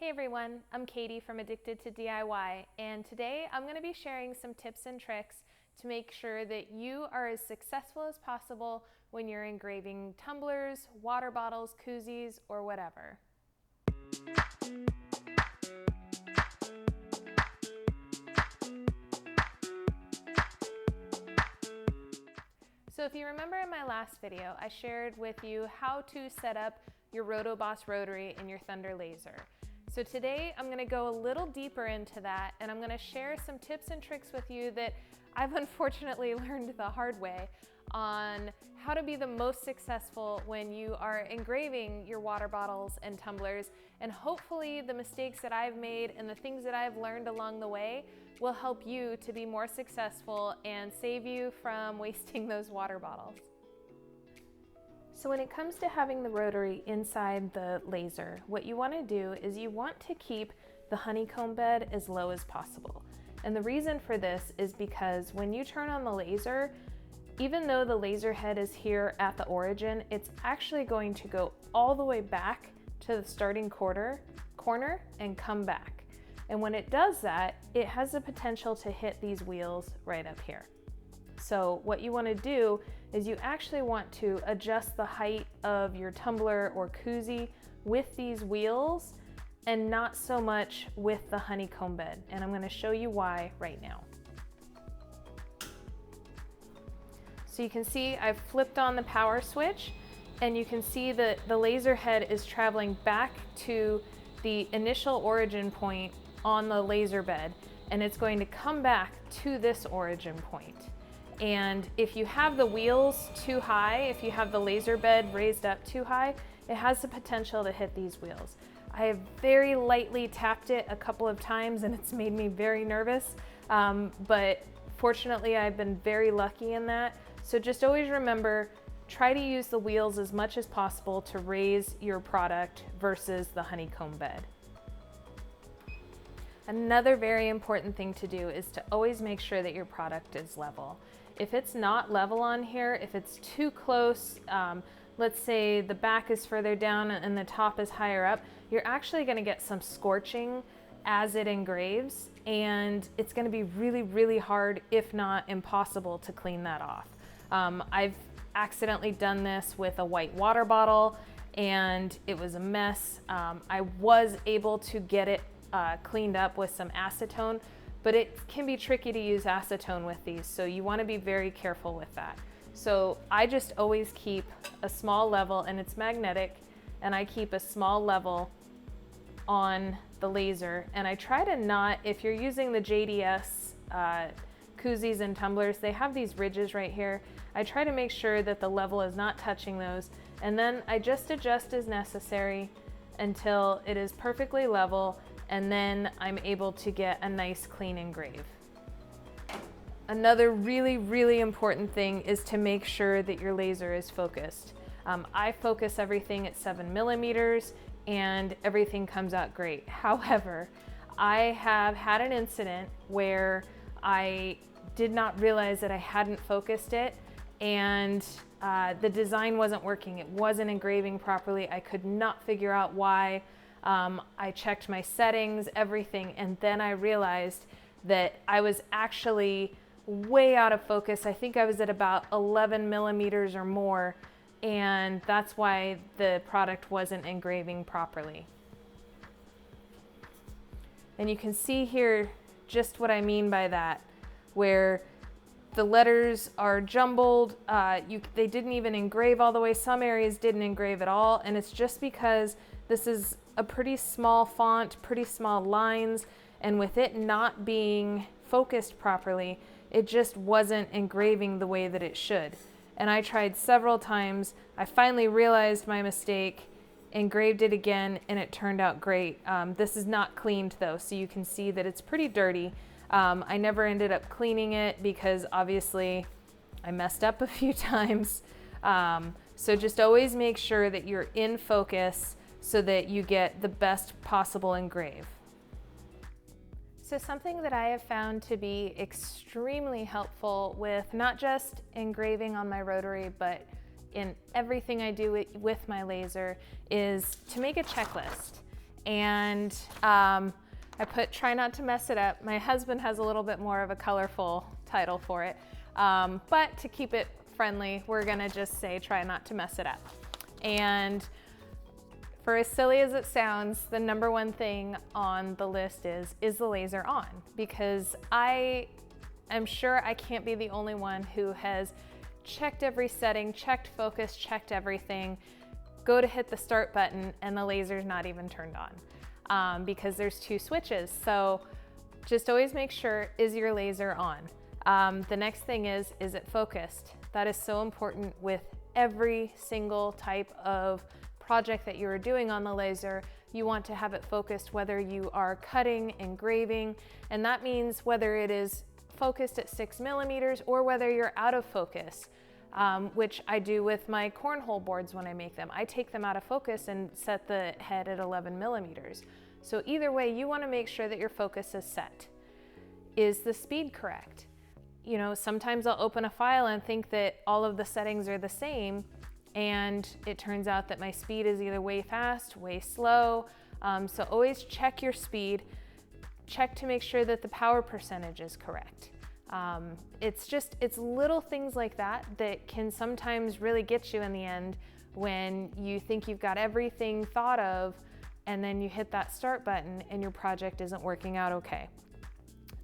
Hey everyone, I'm Katie from Addicted to DIY, and today I'm going to be sharing some tips and tricks to make sure that you are as successful as possible when you're engraving tumblers, water bottles, koozies, or whatever. So if you remember in my last video, I shared with you how to set up your Rotoboss Rotary and your Thunder laser. So today I'm going to go a little deeper into that, and I'm going to share some tips and tricks with you that I've unfortunately learned the hard way on how to be the most successful when you are engraving your water bottles and tumblers. And hopefully the mistakes that I've made and the things that I've learned along the way will help you to be more successful and save you from wasting those water bottles. So when it comes to having the rotary inside the laser, what you want to do is you want to keep the honeycomb bed as low as possible. And the reason for this is because when you turn on the laser, even though the laser head is here at the origin, it's actually going to go all the way back to the starting corner and come back. And when it does that, it has the potential to hit these wheels right up here. So what you want to do is you actually want to adjust the height of your tumbler or koozie with these wheels and not so much with the honeycomb bed. And I'm going to show you why right now. So you can see I've flipped on the power switch, and you can see that the laser head is traveling back to the initial origin point on the laser bed, and it's going to come back to this origin point. And if you have the wheels too high, if you have the laser bed raised up too high, it has the potential to hit these wheels. I have very lightly tapped it a couple of times and it's made me very nervous, but fortunately I've been very lucky in that. So just always remember, try to use the wheels as much as possible to raise your product versus the honeycomb bed. Another very important thing to do is to always make sure that your product is level. If it's not level on here, if it's too close, let's say the back is further down and the top is higher up, you're actually going to get some scorching as it engraves, and it's going to be really, really hard, if not impossible, to clean that off. I've accidentally done this with a white water bottle and it was a mess. I was able to get it cleaned up with some acetone, but it can be tricky to use acetone with these, so you want to be very careful with that. So I just always keep a small level, and it's magnetic, and I keep a small level on the laser, and I try to not, if you're using the JDS koozies and tumblers, they have these ridges right here. I try to make sure that the level is not touching those, and then I just adjust as necessary until it is perfectly level, and then I'm able to get a nice clean engrave. Another really, really important thing is to make sure that your laser is focused. I focus everything at 7 millimeters and everything comes out great. However, I have had an incident where I did not realize that I hadn't focused it, and the design wasn't working. It wasn't engraving properly. I could not figure out why. I checked my settings, everything, and then I realized that I was actually way out of focus. I think I was at about 11 millimeters or more, and that's why the product wasn't engraving properly. And you can see here just what I mean by that, where the letters are jumbled. They didn't even engrave all the way. Some areas didn't engrave at all, and it's just because this is a pretty small font, pretty small lines, and with it not being focused properly, it just wasn't engraving the way that it should. And I tried several times. I finally realized my mistake, engraved it again, and it turned out great. This is not cleaned though, so you can see that it's pretty dirty. I never ended up cleaning it because obviously I messed up a few times. So just always make sure that you're in focus so that you get the best possible engrave. So something that I have found to be extremely helpful with not just engraving on my rotary, but in everything I do with my laser, is to make a checklist. And I put try not to mess it up. My husband has a little bit more of a colorful title for it. But to keep it friendly, we're gonna just say try not to mess it up. And for as silly as it sounds, the number one thing on the list is the laser on? Because I am sure I can't be the only one who has checked every setting, checked focus, checked everything, go to hit the start button and the laser's not even turned on because there's two switches. So just always make sure, is your laser on? The next thing is it focused? That is so important with every single type of project that you are doing on the laser. You want to have it focused whether you are cutting, engraving, and that means whether it is focused at 6 millimeters or whether you're out of focus, which I do with my cornhole boards when I make them. I take them out of focus and set the head at 11 millimeters. So either way, you want to make sure that your focus is set. Is the speed correct? You know, sometimes I'll open a file and think that all of the settings are the same, and it turns out that my speed is either way fast, way slow. So always check your speed. Check to make sure that the power percentage is correct. It's little things like that that can sometimes really get you in the end when you think you've got everything thought of, and then you hit that start button and your project isn't working out okay.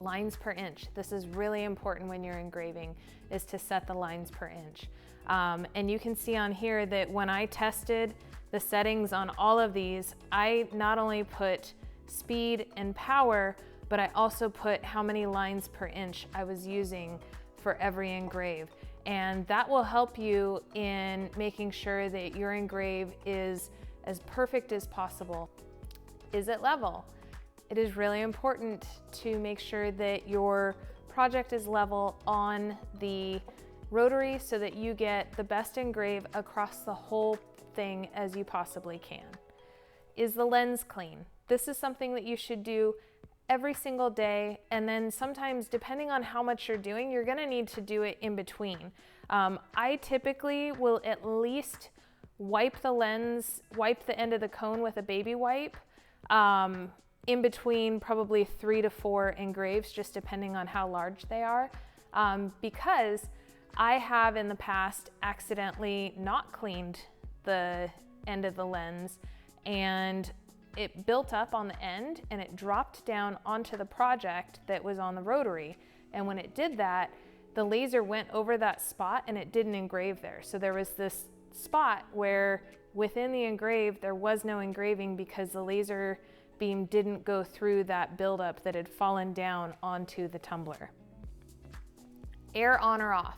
Lines per inch. This is really important when you're engraving, is to set the lines per inch. And you can see on here that when I tested the settings on all of these, I not only put speed and power, but I also put how many lines per inch I was using for every engrave. And that will help you in making sure that your engrave is as perfect as possible. Is it level? It is really important to make sure that your project is level on the rotary so that you get the best engrave across the whole thing as you possibly can. Is the lens clean? This is something that you should do every single day, and then sometimes, depending on how much you're doing, you're gonna need to do it in between. I typically will at least wipe the lens, wipe the end of the cone with a baby wipe, in between probably 3 to 4 engraves, just depending on how large they are, because I have in the past accidentally not cleaned the end of the lens, and it built up on the end and it dropped down onto the project that was on the rotary. And when it did that, the laser went over that spot and it didn't engrave there. So there was this spot where within the engrave there was no engraving because the laser beam didn't go through that buildup that had fallen down onto the tumbler. Air on or off.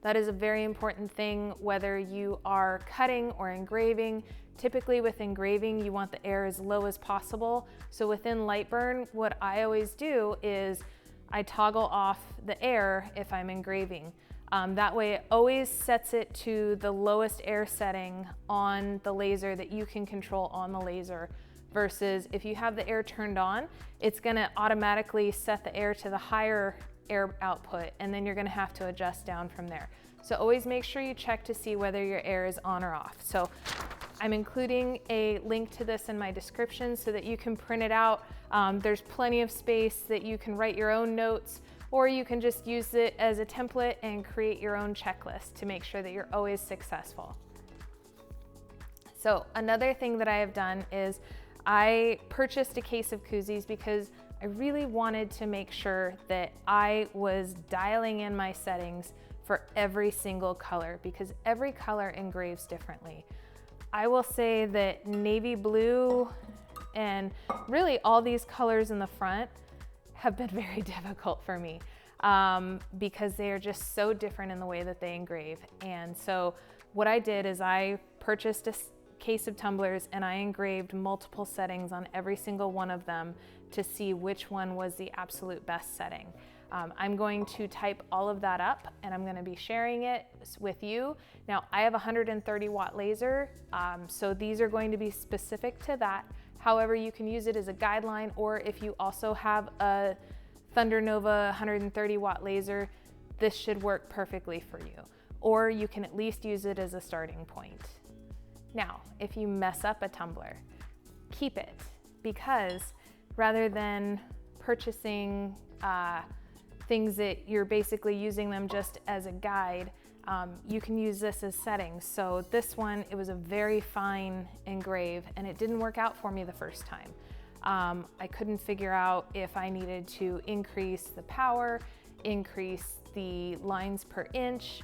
That is a very important thing whether you are cutting or engraving. Typically with engraving, you want the air as low as possible. So within Lightburn, what I always do is I toggle off the air if I'm engraving. That way it always sets it to the lowest air setting on the laser that you can control on the laser, versus if you have the air turned on, it's gonna automatically set the air to the higher air output, and then you're gonna have to adjust down from there. So always make sure you check to see whether your air is on or off. So I'm including a link to this in my description so that you can print it out. There's plenty of space that you can write your own notes, or you can just use it as a template and create your own checklist to make sure that you're always successful. So another thing that I have done is I purchased a case of koozies because I really wanted to make sure that I was dialing in my settings for every single color, because every color engraves differently. I will say that navy blue and really all these colors in the front have been very difficult for me because they are just so different in the way that they engrave. And so what I did is I purchased a case of tumblers and I engraved multiple settings on every single one of them to see which one was the absolute best setting. I'm going to type all of that up and I'm going to be sharing it with you. Now I have a 130 watt laser, so these are going to be specific to that. However, you can use it as a guideline, or if you also have a Thunder Nova 130 watt laser, this should work perfectly for you. Or you can at least use it as a starting point. Now, if you mess up a tumbler, keep it. because rather than purchasing things that you're basically using them just as a guide, you can use this as settings. So this one, it was a very fine engrave and it didn't work out for me the first time. I couldn't figure out if I needed to increase the power, increase the lines per inch,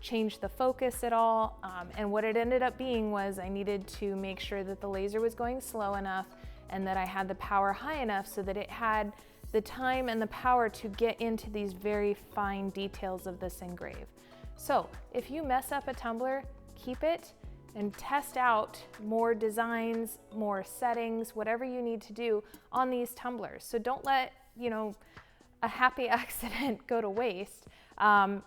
change the focus at all. And what it ended up being was I needed to make sure that the laser was going slow enough and that I had the power high enough so that it had the time and the power to get into these very fine details of this engrave. So if you mess up a tumbler, keep it and test out more designs, more settings, whatever you need to do on these tumblers. So don't let, a happy accident go to waste.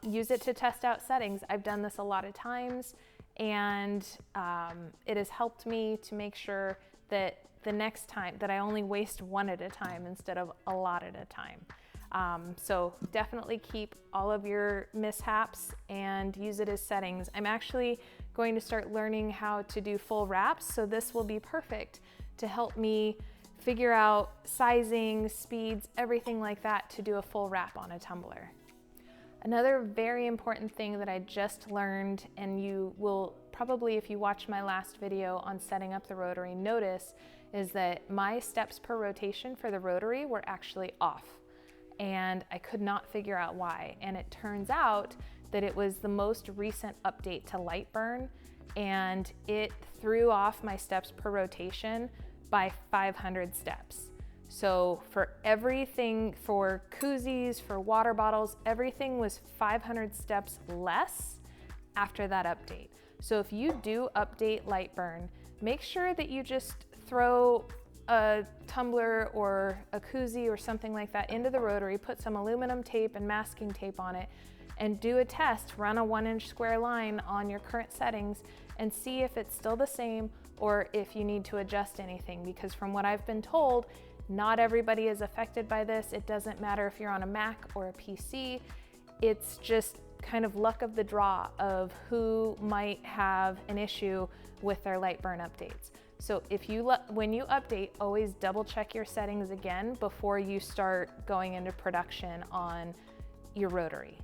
Use it to test out settings. I've done this a lot of times, and it has helped me to make sure that the next time that I only waste one at a time instead of a lot at a time. So definitely keep all of your mishaps and use it as settings. I'm actually going to start learning how to do full wraps, so this will be perfect to help me figure out sizing, speeds, everything like that to do a full wrap on a tumbler. Another very important thing that I just learned, and you will probably, if you watch my last video on setting up the Rotary, notice, is that my steps per rotation for the Rotary were actually off. And I could not figure out why. And it turns out that it was the most recent update to Lightburn, and it threw off my steps per rotation by 500 steps. So for everything, for koozies, for water bottles, everything was 500 steps less after that update. So if you do update Lightburn, make sure that you just throw a tumbler or a koozie or something like that into the Rotary, put some aluminum tape and masking tape on it, and do a test. Run a 1-inch square line on your current settings and see if it's still the same or if you need to adjust anything, because from what I've been told, not everybody is affected by this. It doesn't matter if you're on a Mac or a PC. It's just kind of luck of the draw of who might have an issue with their Lightburn updates. So when you update, always double check your settings again before you start going into production on your Rotary.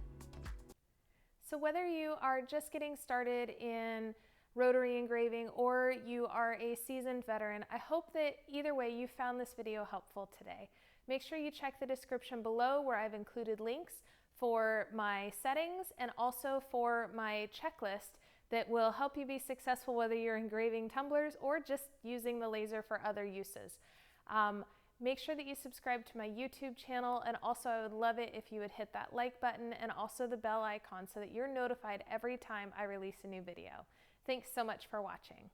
So whether you are just getting started in Rotary engraving or you are a seasoned veteran, I hope that either way you found this video helpful today. Make sure you check the description below where I've included links for my settings and also for my checklist that will help you be successful whether you're engraving tumblers or just using the laser for other uses. Make sure that you subscribe to my YouTube channel, and also I would love it if you would hit that like button and also the bell icon so that you're notified every time I release a new video. Thanks so much for watching.